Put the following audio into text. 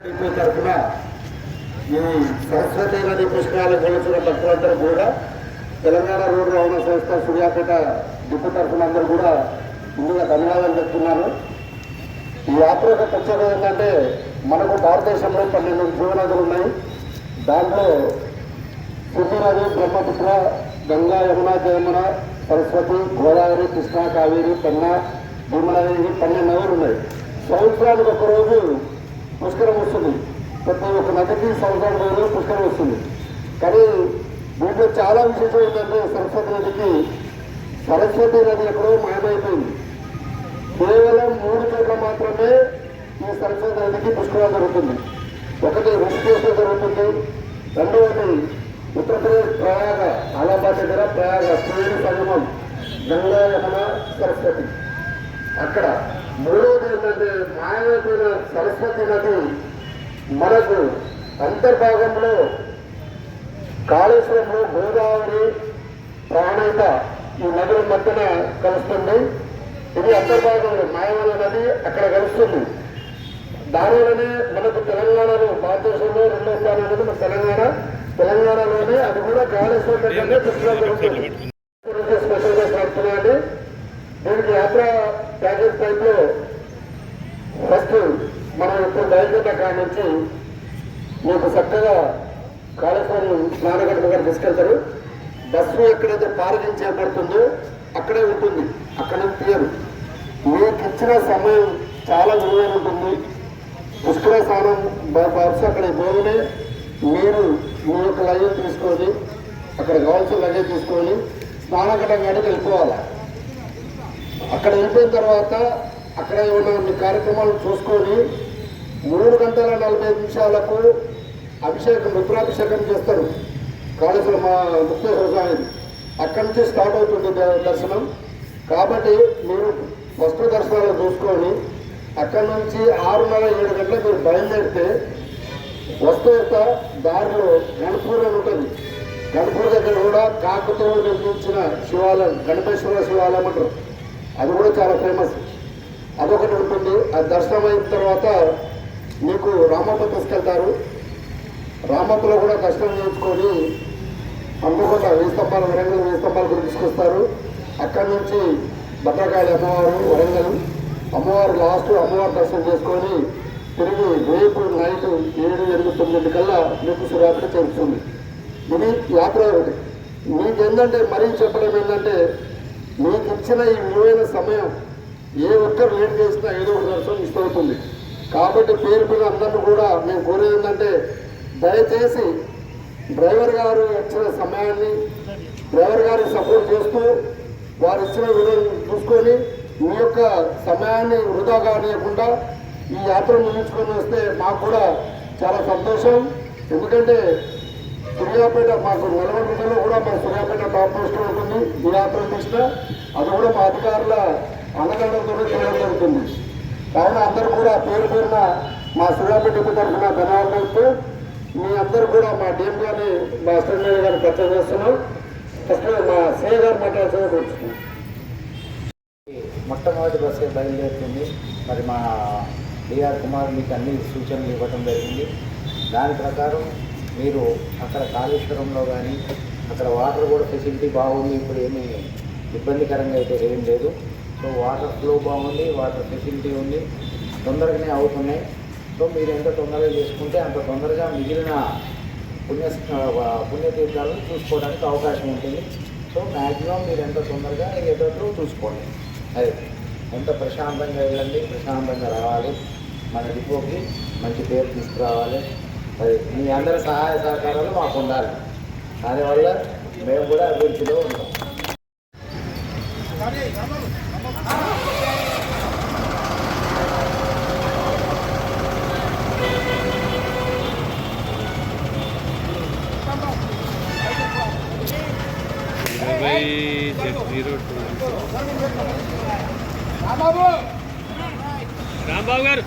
తరఫున ఈ సరస్వతి నది పుష్కరాలు కొలుచున్న భక్తులందరూ కూడా తెలంగాణ రోడ్డు రవాణా సంస్థ సూర్యాపేట డిపో తరఫున అందరూ కూడా ముందుగా ధన్యవాదాలు చెప్తున్నాను. ఈ యాత్ర యొక్క ప్రత్యేకత ఏంటంటే మనకు భారతదేశంలో 12 జీవనదులు ఉన్నాయి. దాంట్లో సింధు నది, బ్రహ్మపుత్ర, గంగా, యమున, జయమున, సరస్వతి, గోదావరి, కృష్ణా, కావేరి, పెన్నా, భీమన, 12 నదులు ఉన్నాయి. సంవత్సరానికి ఒకరోజు పుష్కరం వస్తుంది. ప్రతి ఒక్క నదికి సంవత్సరానికి రోజు పుష్కరం వస్తుంది. కానీ దీంట్లో చాలా విశేషం ఏంటంటే సరస్వతి నది ఎక్కడో మాయమైపోయింది. కేవలం 3 చోట్ల మాత్రమే ఈ సరస్వతి నదికి పుష్కరం జరుగుతుంది. ఒకటి ఋషికేశ్లో జరుగుతుంది, రెండవది ఉత్తరప్రదేశ్ ప్రయాగ, అలహాబాద్ దగ్గర ప్రయాగ త్రివేణి సంగమం, గంగా, యమున, సరస్వతి అక్కడ. మూడవది ఏంటంటే మాయమైపోయిన సరస్వతి నది మనకు అంతర్భాగంలో కాళేశ్వరంలో గోదావరి, ప్రాణహిత ఈ నదుల మధ్యన కలుస్తుంది. ఇది అంతర్భాగంలో మాయమైన నది అక్కడ కలుస్తుంది. దానివల్లనే మనకు తెలంగాణలో భారతదేశంలో 2వ స్థానం అనేది మన తెలంగాణలోనే అది కూడా కాళేశ్వరం దగ్గరనే పుష్కరాలు జరుగుతుంది. స్పెషల్గా నడుపుతున్నాయండి. దీనికి యాత్ర ప్యాకేజ్ టైప్లో ఫస్ట్ మనం ఇప్పుడు బయలుదేరిన కాడ నుంచి మీకు చక్కగా కాళేశ్వరం స్నానగడ్డ దగ్గర తీసుకెళ్తారు. బస్సు ఎక్కడైతే పార్కింగ్ చేయబడుతుందో అక్కడే ఉంటుంది, అక్కడ నుంచి తీయరు. మీకు ఇచ్చిన సమయం చాలా విలువైన ఉంటుంది. పుష్కర స్నానం బస్సు అక్కడ పోగానే మీరు మీ యొక్క లగేజ్ తీసుకొని అక్కడ కావాల్సిన లగేజ్ తీసుకొని స్నానగడ్డ కాడికి వెళ్ళిపోవాలి. అక్కడ వెళ్ళిపోయిన తర్వాత అక్కడ ఏమైనా మీ కార్యక్రమాలు చూసుకొని 3 గంటల 45 నిమిషాలకు రుద్రాభిషేకం చేస్తారు కాళేశ్వరం ముక్తేశ్వర స్వామి. అక్కడి నుంచి స్టార్ట్ అవుతుంది దర్శనం. కాబట్టి మీరు ఫస్ట్ దర్శనాలు చూసుకొని అక్కడి నుంచి 6:30-7 గంటలకు మీరు బయలుదేరితే వస్తూ దారిలో గణపూర్ అని ఉంటుంది. గణపూర్ దగ్గర కూడా కాకతీయులు నిర్మించిన శివాలయం, గణపేశ్వర శివాలయం అంటారు. అది కూడా చాలా ఫేమస్. అదొకటి ఉంటుంది. అది దర్శనం అయిన తర్వాత మీకు రామప్ప తీసుకెళ్తారు. రామప్పలో కూడా దర్శనం చేయించుకొని అందుకొండ 1000 స్తంభాలు, వరంగల్ 1000 స్తంభాలు కూడా తీసుకొస్తారు. అక్కడి నుంచి భద్రకాళి అమ్మవారు, వరంగల్ అమ్మవారు లాస్ట్ అమ్మవారు దర్శనం చేసుకొని తిరిగి రేపు నైట్ 7-8-9 కల్లా మీకు సూర్యాపేట చేరుతుంది. ఇది యాత్ర ఒకటి. మీకేంటంటే మరీ చెప్పడం ఏంటంటే మీకు ఇచ్చిన ఈ విలువైన సమయం ఏ ఒక్కరు లేట్ చేసినా ఏదో ఒక దర్శనం ఇష్టమవుతుంది. కాబట్టి పేరు మీద అందరినీ కూడా మేము కోరేది ఏంటంటే దయచేసి డ్రైవర్ గారు ఇచ్చిన సమయాన్ని డ్రైవర్ గారికి సపోర్ట్ చేస్తూ వారు ఇచ్చిన విలువను చూసుకొని మీ యొక్క సమయాన్ని వృధా కానియకుండా ఈ యాత్ర ముగించుకొని వస్తే మాకు కూడా చాలా సంతోషం. ఎందుకంటే సూర్యాపేట మాకు నిలబడిలో కూడా మా సూర్యాపేట టాప్ పోస్ట్ ఉంటుంది. ఈ యాత్ర తీసిన అది కూడా మా అధికారుల అన్నదండంతో చేయడం జరుగుతుంది. కావున అందరూ కూడా పేరున మా సూర్యాపేట తరఫున ధన్యవాదాలు. మీ అందరూ కూడా మా డిఎం గారిని, మా అసిస్టెంట్ గారిని పరిచయం చేస్తున్నాం. ఫస్ట్ మా సిఐ గారు మాట్లాడుతున్నాం. మొట్టమొదటి బస్సు బయలుదేరుతుంది. మరి మా డిఆర్ కుమార్ మీకు అన్ని సూచనలు ఇవ్వడం జరిగింది. దాని ప్రకారం మీరు అక్కడ కాళేశ్వరంలో కానీ అక్కడ వాటర్ కూడా ఫెసిలిటీ బాగుంది. ఇప్పుడు ఏమీ ఇబ్బందికరంగా అయితే ఏం లేదు. సో వాటర్ ఫ్లో బాగుంది, వాటర్ ఫెసిలిటీ ఉంది, తొందరగానే అవుతున్నాయి. సో మీరు ఎంత తొందరగా చేసుకుంటే అంత తొందరగా మిగిలిన పుణ్యతీర్థాలను చూసుకోవడానికి అవకాశం ఉంటుంది. సో మ్యాక్సిమం మీరు ఎంత తొందరగా ఎదురు చూసుకోండి. అదే ఎంత ప్రశాంతంగా వెళ్ళండి, ప్రశాంతంగా రావాలి, మన డిపోకి మంచి పేరు తీసుకురావాలి. అది మీ అందరి సహాయ సహకారాలు మాకు ఉండాలి. దానివల్ల మేము కూడా అభివృద్ధిలో ఉంటాం. రాంబాబు గారు